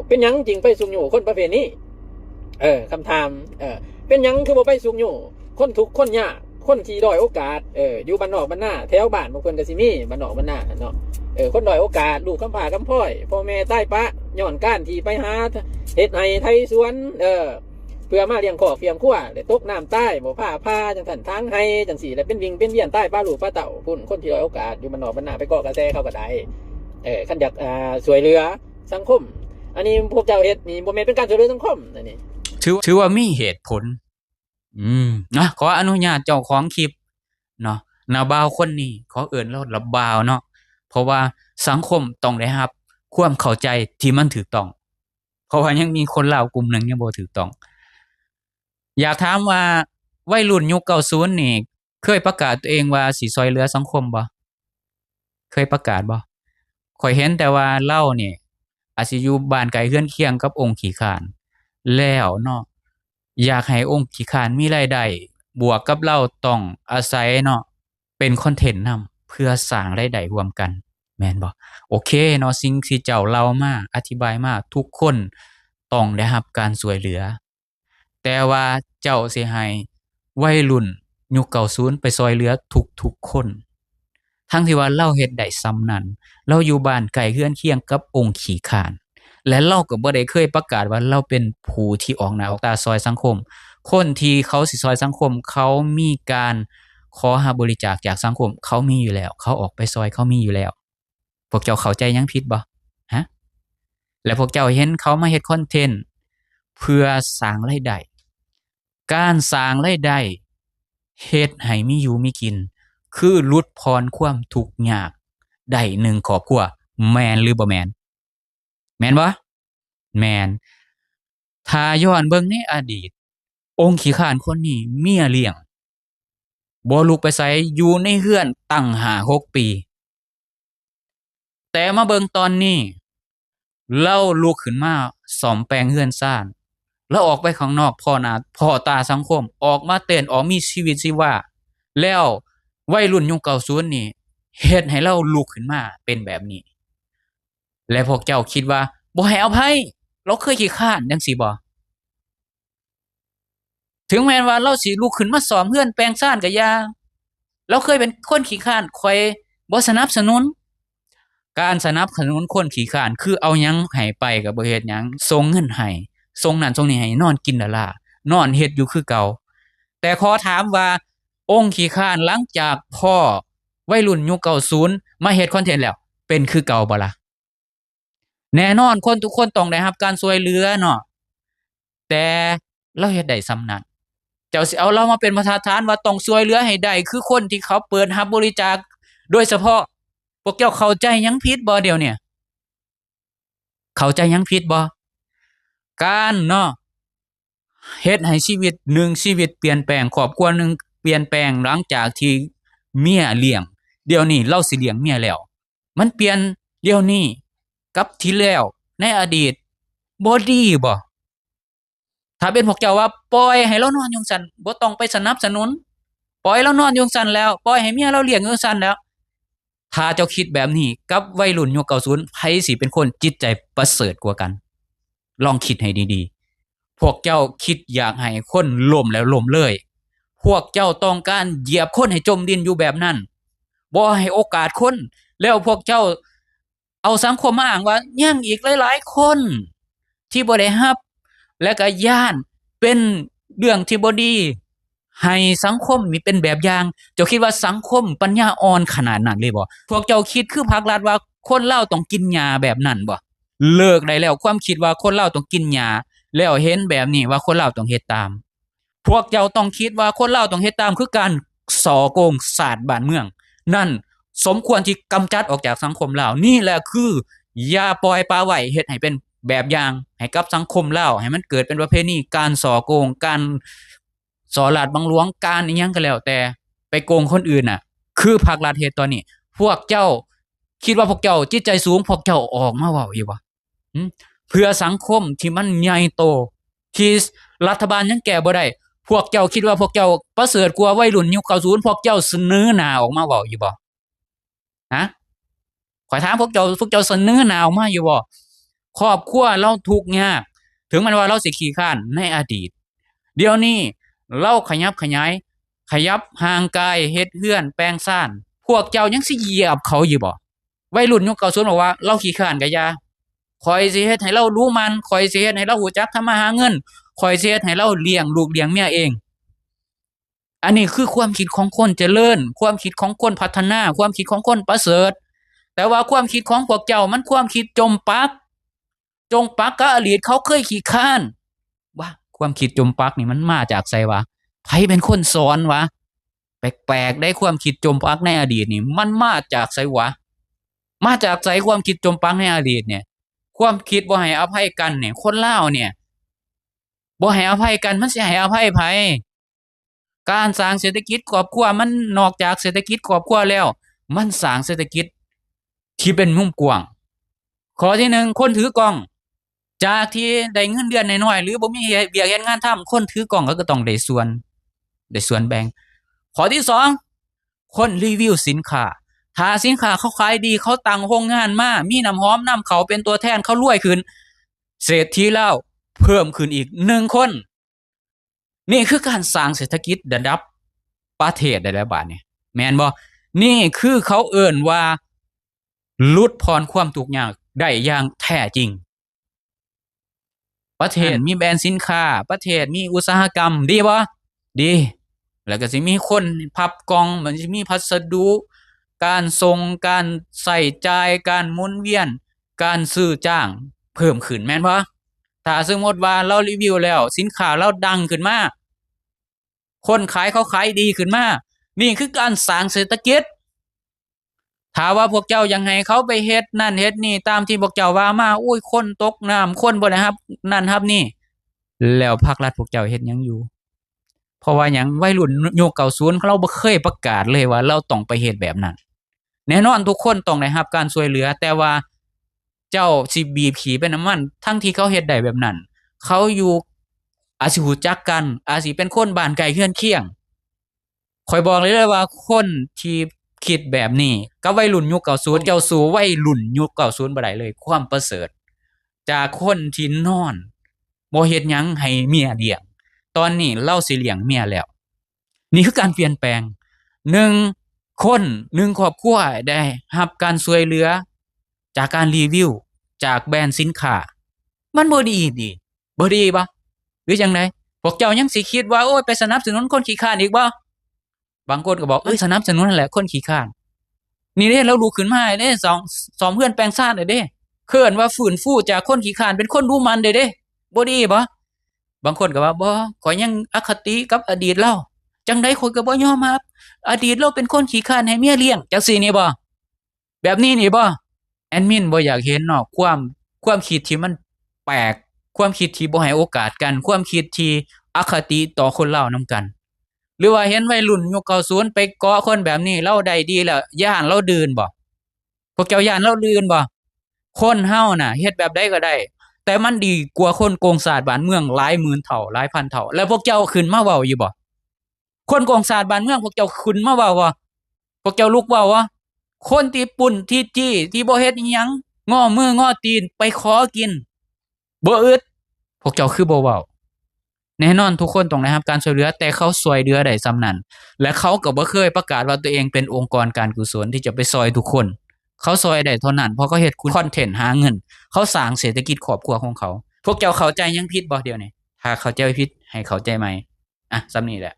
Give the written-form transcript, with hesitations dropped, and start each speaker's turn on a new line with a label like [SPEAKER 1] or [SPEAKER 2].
[SPEAKER 1] เป็นหยังจริงไปสูงอยู่คนประเภทนี้คำถามเป็นหยังคือบ่ไปสูงอยู่คนทุกคนยากคนที่ด้อยโอกาสอยู่บ้านนอกบ้านหน้าแถวบ้านบางคนก็สิมีบ้านนอกบ้านหน้าเนาะคนด้อยโอกาสลูกกำพร้ากำพร้อยพ่อแม่ใต้ปะย้อนก้านที่ไปหาเฮ็ดไร่ไถสวนเพื่อมาเลี้ยงครอบเลี้ยงครัวได้ตกน้ำใต้บ่ผ้าจังซั่นทางให้จังซี่แล้วเป็นวิงเป็นเวียนใต้ป้าลูกป้าเต่าพุ่นคนที่ด้อยโอกาสอยู่บ้านนอกบ้านหน้าไปเกาะกระแสเข้าก็ได้คันอยากช่วยเหลือสังคมอันนี้พวกเจ้าเฮ็ดนี่บ่แม่นเป็นการช่วยเหลือสังคมอันนี้
[SPEAKER 2] ถือว่ามีเหตุผลนะขออนุญาตเจ้าของคลิปเนาะนาบ่าวคนนี้ขอเอิ้นเราละบ่าวเนาะเพราะว่าสังคมต้องได้รับความเข้าใจที่มันถูกต้องเพราะว่ายังมีคนลาวกลุ่มหนึ่งยังบ่ถูกต้องอยากถามว่าวัยรุ่นยุค90นี่เคยประกาศตัวเองว่าสิช่วยเหลือสังคมบ่เคยประกาศบ่ข้อยเห็นแต่ว่าเรานี่อาจสิอยู่บ้านไกลเรือนเคียงกับองค์ขี้ข้านแล้วเนาะอยากให้องค์ขี้ข้านมีรายได้บวกกับเราต้องอาศัยเนาะเป็นคอนเทนต์นำเพื่อสร้างรายได้ร่วมกันแม่นบ่โอเคเนาะสิ่งที่เจ้าเล่ามาอธิบายมาทุกคนต้องได้รับการช่วยเหลือแต่ว่าเจ้าสิให้วัยรุ่นยุค90ไปช่วยเหลือทุกๆคนทั้งที่ว่าเราเฮ็ดได้ส่ำนั้นเราอยู่บ้านใกล้เรือนเคียงกับองค์ขี้ข้านและเราก็บ่ได้เคยประกาศว่าเราเป็นผู้ที่ออกหน้าออกตาช่วยสังคมคนที่เขาสิช่วยสังคมเขามีการขอรับบริจาคจากสังคมเขามีอยู่แล้วเขาออกไปช่วยเขามีอยู่แล้วพวกเจ้าเข้าใจหยังผิดบ่ฮะแล้วพวกเจ้าเห็นเขามาเฮ็ดคอนเทนต์เพื่อสร้างรายได้การสร้างรายได้เฮ็ดให้มีอยู่มีกินคือลดพรความทุกข์ยากได้1ครอบครัวแม่นหรือบ่แม่นแม่นบ่แม่นถ้าย้อนเบิ่งในอดีตองค์ขี้ข้านคนนี้เมียเลี้ยงบ่ลุกไปไสอยู่ในเรือนตั้ง5-6 ปีแต่มาเบิ่งตอนนี้เราลุกขึ้นมาซ่อมแปลงเรือนซ่านแล้วออกไปข้างนอกพ่อตาสังคมออกมาเต้นออกมีชีวิตชีวาแล้ววัยรุ่นยุค90นี่เฮ็ดให้เราลุกขึ้นมาเป็นแบบนี้และพวกเจ้าคิดว่าบ่ให้อภัยเราเคยขี้คร้านจังซี่บ่ถึงแม้ว่าเราสิลุกขึ้นมาซ่อมเรือนแปลงซ่านก็อย่าเราเคยเป็นคนขี้คร้านข้อยบ่สนับสนุนการสนับสนุนคนขี้คร้านคือเอาหยังให้ไปก็บ่เฮ็ดหยังส่งเงินให้ส่งนั่นส่งนี่ให้นอนกินดาล่านอนเฮ็ดอยู่คือเก่าแต่ขอถามว่าองค์ขี้คร้านหลังจากพ่อวัยรุ่นยุค90มาเฮ็ดคอนเทนต์แล้วเป็นคือเก่าบ่ล่ะแน่นอนคนทุกคนต้องได้รับการช่วยเหลือเนาะแต่เราเฮ็ดได้ส่ำนั้นเจ้าสิเอาเรามาเป็นบรรทัดฐานว่าต้องช่วยเหลือให้ได้คือคนที่เขาเปิดรับบริจาคโดยเฉพาะพวกเจ้าเข้าใจหยังผิดบ่เดี๋ยวเนี่ยเข้าใจหยังผิดบ่การเนาะเฮ็ดให้ชีวิต1ชีวิตเปลี่ยนแปลงครอบครัว1เปลี่ยนแปลงหลังจากที่เมียเลี้ยงเดี๋ยวนี้เราสิเลี้ยงเมียแล้วมันเปลี่ยนเดี๋ยวนี้กับที่แล้วในอดีตบ่ดีบ่ถ้าเป็นพวกเจ้าว่าปล่อยให้เรานอนอยู่จั่งซั้นบ่ต้องไปสนับสนุนปล่อยเรานอนอยู่จั่งซั้นแล้วปล่อยให้เมียเราเลี้ยงอยู่จั่งซั้นแล้วถ้าเจ้าคิดแบบนี้กับวัยรุ่นยุค90ไผสิเป็นคนจิตใจประเสริฐกว่ากันลองคิดให้ดีๆพวกเจ้าคิดอยากให้คนล้มแล้วล้มเลยพวกเจ้าต้องการเหยียบคนให้จมดินอยู่แบบนั้นบ่ให้โอกาสคนแล้วพวกเจ้าเอาสังคมมาอ้างว่ายังอีกหลายๆคนที่บ่ได้รับและก็ย้านเป็นเรื่องที่บ่ดีให้สังคมมีเป็นแบบอย่างเจ้าคิดว่าสังคมปัญญาอ่อนขนาดนั้นเลยบ่พวกเจ้าคิดคือภาครัฐว่าคนลาวต้องกินยาแบบนั้นบ่เลิกได้แล้วความคิดว่าคนลาวต้องกินยาแล้วเห็นแบบนี้ว่าคนลาวต้องเฮ็ดตามพวกเจ้าต้องคิดว่าคนลาวต้องเฮ็ดตามคือการส่อโกงศาสตร์บ้านเมืองนั่นสมควรที่กำจัดออกจากสังคมลาวนี่แหละคืออย่าปล่อยปละไว้เฮ็ดให้เป็นแบบอย่างให้กับสังคมลาวให้มันเกิดเป็นประเพณีการส่อโกงการส่อลาดบังหลวงการอิหยังก็แล้วแต่ไปโกงคนอื่นน่ะคือภาครัฐเฮ็ดตอนนี้พวกเจ้าคิดว่าพวกเจ้าจิตใจสูงพวกเจ้าออกมาเว้าอีกบ่เพื่อสังคมที่มันใหญ่โตที่รัฐบาลยังแก้บ่ได้พวกเจ้าคิดว่าพวกเจ้าประเสริฐกว่าวัยรุ่นยุค90พวกเจ้าเสนอหน้าออกมาเว้าอยู่บ่ฮะข้อยถามพวกเจ้าเสนอหน้าออกมาอยู่บ่ ครอบครัวเราทุกข์ยากถึงแม้ว่าเราสิขี้คร้านในอดีตเดี๋ยวนี้เราขยับขยายขยับห่างกายเฮ็ดเฮือนแปลงซ่านพวกเจ้ายังสิเหยียบเขาอยู่บ่วัยรุ่นยุค90บอกว่าเราขี้คร้านก็อย่าข่อยสิเฮ็ดให้เรารู้มันข่อยสิเฮ็ดให้เรารู้จักทำมาหาเงินข่อยสิเฮ็ดให้เราเลี้ยงลูกเลี้ยงเมียเองอันนี้คือความคิดของคนเจริญความคิดของคนพัฒนาความคิดของคนประเสริฐแต่ว่าความคิดของพวกเจ้ามันความคิดจมปักกับอดีตเขาเคยขี้คร้านว่าความคิดจมปักนี่มันมาจากไสวะไผเป็นคนสอนวะแปลกๆได้ความคิดจมปักในอดีตนี่มันมาจากไสวะมาจากไสความคิดจมปักในอดีตเนี่ยความคิดบ่ให้อภัยกันเนี่ยคนลาวเนี่ยบ่ให้อภัยกันมันสิให้อภัยไผการสร้างเศรษฐกิจครอบครัวมันนอกจากเศรษฐกิจครอบครัวแล้วมันสร้างเศรษฐกิจที่เป็นมุมกว้างข้อที่1คนถือกล้องจากที่ได้เงินเดือนน้อยๆหรือบ่มีเวียกเฮ็ดงานทำคนถือกล้องก็ต้องได้ส่วนแบ่งข้อที่2คนรีวิวสินค้าถ้าสินค้าเขาขายดีเขาตั้งโรงงานมามีน้ำหอมนำเข้าเป็นตัวแทนเขารวยขึ้นเศรษฐีลาวเพิ่มขึ้นอีก1คนนี่คือการสร้างเศรษฐกิจระดับประเทศได้แล้วบาดนี้แม่นบ่นี่คือเขาเอิ้นว่าลดผ่อนความทุกข์ยากได้อย่างแท้จริงประเทศมีแบรนด์สินค้าประเทศมีอุตสาหกรรมดีบ่ดีแล้วก็สิมีคนพับกล่องมันสิมีพัสดุการส่งการใช้จ่ายการหมุนเวียนการซื้อจ้างเพิ่มขึ้นแม่นบ่ถ้าสมมุติว่าเรารีวิวแล้วสินค้าเราดังขึ้นมาคนขายเขาขายดีขึ้นมานี่คือการสร้างเศรษฐกิจถ้าว่าพวกเจ้ายังให้เขาไปเฮ็ดนั่นเฮ็ดนี่ตามที่พวกเจ้าว่ามาอุ้ยคนตกน้ำคนบ่ได้รับนั่นรับนี่แล้วภาครัฐพวกเจ้าเฮ็ดหยังอยู่เพราะว่าหยังวัยรุ่นยุค90เราบ่เคยประกาศเลยว่าเราต้องไปเฮ็ดแบบนั้นแน่นอนทุกคนต้องได้รับการช่วยเหลือแต่ว่าเจ้าสิบีบขี่เป็นน้ำมันทั้งที่เขาเฮ็ดได้แบบนั้นเขาอยู่อาจสิรู้จักกันอาจสิเป็นคนบ้านใกล้เรือนเคียงข้อยบอกเลยเด้อว่าคนที่คิดแบบนี้กับวัยรุ่นยุค90เจ้าสู่วัยรุ่นยุค90บ่ได้เลยความประเสริฐจากคนที่นอนบ่เฮ็ดหยังให้เมียเลี้ยงตอนนี้เราสิเลี้ยงเมียแล้วนี่คือการเปลี่ยนแปลง1คน1ครอบครัวได้รับการช่วยเหลือจากการรีวิวจากแบรนด์สินค้ามันบ่ดีติบ่ดีบ่หรือจังไดพวกเจ้ายังสิคิดว่าโอ้ยไปสนับสนุนคนขี้คร้านอีกบ่บางคนก็บอกสนับสนุนนั่นแหละคนขี้คร้านนี่เด้เราลุกขึ้นมาเด้สองเพื่อนแปลงชาติเด้เคิ้นว่าฟื้นฟูจากคนขี้คร้านเป็นคนรู้มันเด้บ่ดีบ่บางคนก็ว่าบ่ข้อยยังอคติกับอดีตเราจังได๋ข้อยก็บ่ยอมรับอดีตเราเป็นคนขี้คร้านให้เมียเลี้ยงจังซี่นี่บ่แบบนี้นี่บ่แอดมินบ่อยากเห็นเนาะความคิดที่มันแปลกความคิดที่บ่ให้โอกาสกันความคิดที่อคติต่อคนลาวนำกันหรือว่าเห็นวัยรุ่นยุค90ไปเกาะคนแบบนี้เราได้ดีแล้วย้านเราดื่นบ่พวกเจ้าย้านเราดื่นบ่คนเฮาน่ะเฮ็ดแบบใดก็ได้แต่มันดีกว่าคนโกงศาสตร์บ้านเมืองหลายหมื่นเท่าหลายพันเท่าแล้วพวกเจ้าขึ้นมาเว้าอยู่บ่คนโกงศาสตร์บ้านเมืองพวกเจ้าขึ้นมาเว้าบ่พวกเจ้าลุกเว้าบ่คนที่ปุ่นที่จี้ที่บ่เฮ็ดอิหยังง้อมือง้อตีนไปขอกินบ่อึดพวกเจ้าคือบ่เว้าแน่นอนทุกคนต้องได้รับการช่วยเหลือแต่เขาช่วยเหลือได้ส่ำนั้นและเขาก็บ่เคยประกาศว่าตัวเองเป็นองค์กรการกุศลที่จะไปช่วยทุกคนเขาช่วยได้เท่านั้นเพราะเขาเฮ็ดคอนเทนต์หาเงินเขาสร้างเศรษฐกิจครอบครัวของเขาพวกเจ้าเข้าใจยังผิดบ่เดี๋ยวนี้ถ้าเข้าใจผิดให้เข้าใจใหม่ส่ำนี้แหละ